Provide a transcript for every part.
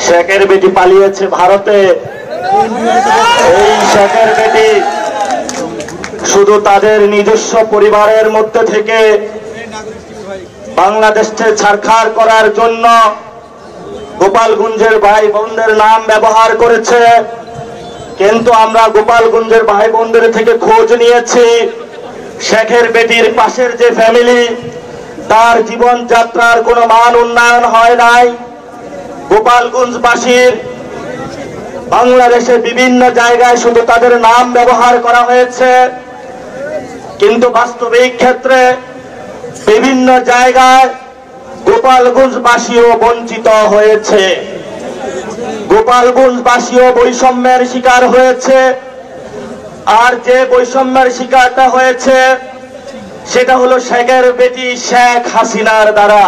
শেখের বেটি পালিয়েছে ভারতে। এই শেখের বেটি শুধু তাদের নিজস্ব পরিবারের মধ্যে থেকে বাংলাদেশকে ছারখার করার জন্য গোপালগঞ্জের ভাই বোনদের নাম ব্যবহার করেছে। কিন্তু আমরা গোপালগঞ্জের ভাই বোনদের থেকে খোঁজ নিয়েছি, শেখের বেটির পাশের যে ফ্যামিলি, তার জীবনযাত্রার কোনো মান উন্নয়ন হয় নাই। গোপালগঞ্জবাসীর বাংলাদেশে বিভিন্ন জায়গায় শুধু তাদের নাম ব্যবহার করা হয়েছে, কিন্তু বাস্তবিক ক্ষেত্রে বিভিন্ন জায়গায় গোপালগঞ্জবাসীও বঞ্চিত হয়েছে। গোপালগঞ্জবাসীও বৈষম্যের শিকার হয়েছে। আর যে বৈষম্যের শিকারটা হয়েছে সেটা হলো শেখের বেটি শেখ হাসিনার দ্বারা।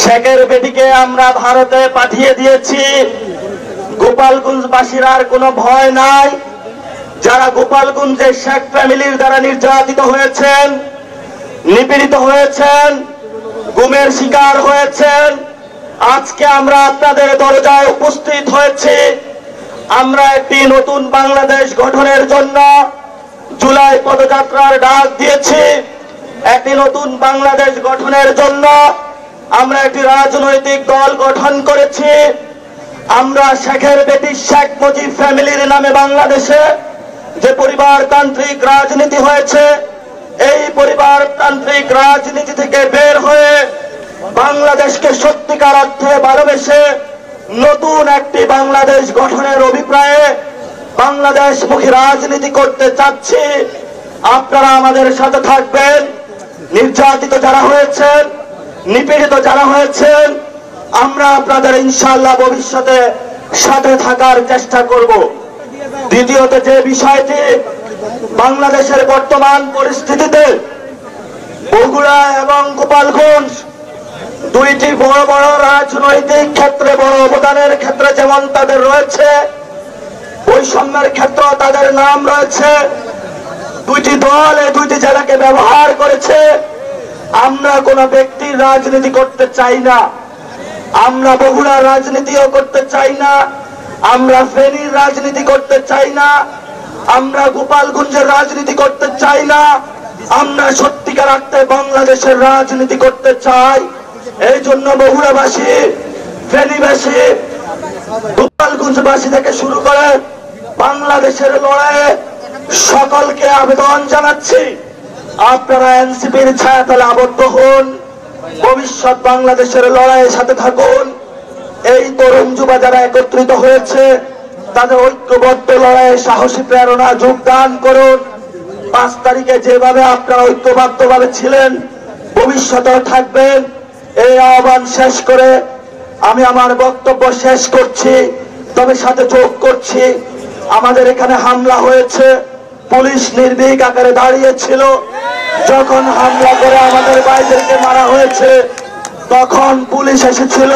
শেখের বেটিকে আমরা ভারতে পাঠিয়ে দিয়েছি। গোপালগঞ্জবাসীর আর কোনো ভয় নাই। যারা গোপালগঞ্জের শেখ ফ্যামিলির দ্বারা নির্যাতিত হয়েছেন, নিপীড়িত হয়েছেন, গুমের শিকার হয়েছেন, আজকে আমরা আপনাদের দরজায় উপস্থিত হয়েছি। আমরা একটি নতুন বাংলাদেশ গঠনের জন্য জুলাই পদযাত্রার ডাক দিয়েছি। একটি নতুন বাংলাদেশ গঠনের জন্য আমরা একটি রাজনৈতিক দল গঠন করেছি। আমরা শেখের বেটি শেখ মুজিব ফ্যামিলির নামে বাংলাদেশে যে পরিবারতান্ত্রিক রাজনীতি হয়েছে, এই পরিবারতান্ত্রিক রাজনীতি থেকে বের হয়ে বাংলাদেশকে সত্যিকার অর্থে ভালোবেসে নতুন একটি বাংলাদেশ গঠনের অভিপ্রায়ে বাংলাদেশমুখী রাজনীতি করতে চাচ্ছি। আপনারা আমাদের সাথে থাকবেন। নির্যাতিত যারা হয়েছেন, নিপীড়িত যারা হয়েছেন, আমরা আপনাদের ইনশাআল্লাহ ভবিষ্যতে সাথে থাকার চেষ্টা করব। দ্বিতীয়ত যে বিষয়টি, বাংলাদেশের বর্তমান পরিস্থিতিতে বগুড়া এবং গোপালগঞ্জ দুইটি বড় বড় রাজনৈতিক ক্ষেত্রে বড় অবদানের ক্ষেত্রে যেমন তাদের রয়েছে, বৈষম্যের ক্ষেত্রে তাদের নাম রয়েছে। দুইটি দল এই দুইটি জেলাকে ব্যবহার করেছে। আমরা কোন ব্যক্তির রাজনীতি করতে চাই না। আমরা বগুড়ার রাজনীতিও করতে চাই না, আমরা ফেনীর রাজনীতি করতে চাই না, আমরা গোপালগঞ্জের রাজনীতি করতে চাই না। আমরা সত্যিকার অর্থে বাংলাদেশের রাজনীতি করতে চাই। এই জন্য বগুড়াবাসী, ফেনীবাসী, গোপালগঞ্জবাসী থেকে শুরু করে বাংলাদেশের লড়াইয়ে সকলকে আবেদন জানাচ্ছি, আপনারা এনসিপির ছায়াতলে আবদ্ধ হন, ভবিষ্যৎ বাংলাদেশের লড়াইয়ের সাথে থাকুন। এই তরুণ যুবা যারা একত্রিত হয়েছে, তাদের ঐক্যবদ্ধ লড়াইয়ে সাহসী প্রেরণা যোগদান করুন। 5 তারিখে যেভাবে আপনারা ঐক্যবদ্ধভাবে ছিলেন, ভবিষ্যতেও থাকবেন। এই আহ্বান শেষ করে আমি আমার বক্তব্য শেষ করছি। তবে সাথে যোগ করছি, আমাদের এখানে হামলা হয়েছে, পুলিশ নির্ভীক আকারে দাঁড়িয়েছিল। যখন হামলা করে আমাদের ভাইদেরকে মারা হয়েছে, তখন পুলিশ এসেছিল।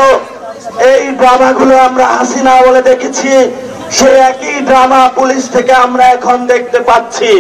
এই ড্রামাগুলো আমরা হাসিনা বলে দেখেছি, সেই একই ড্রামা পুলিশ থেকে আমরা এখন দেখতে পাচ্ছি।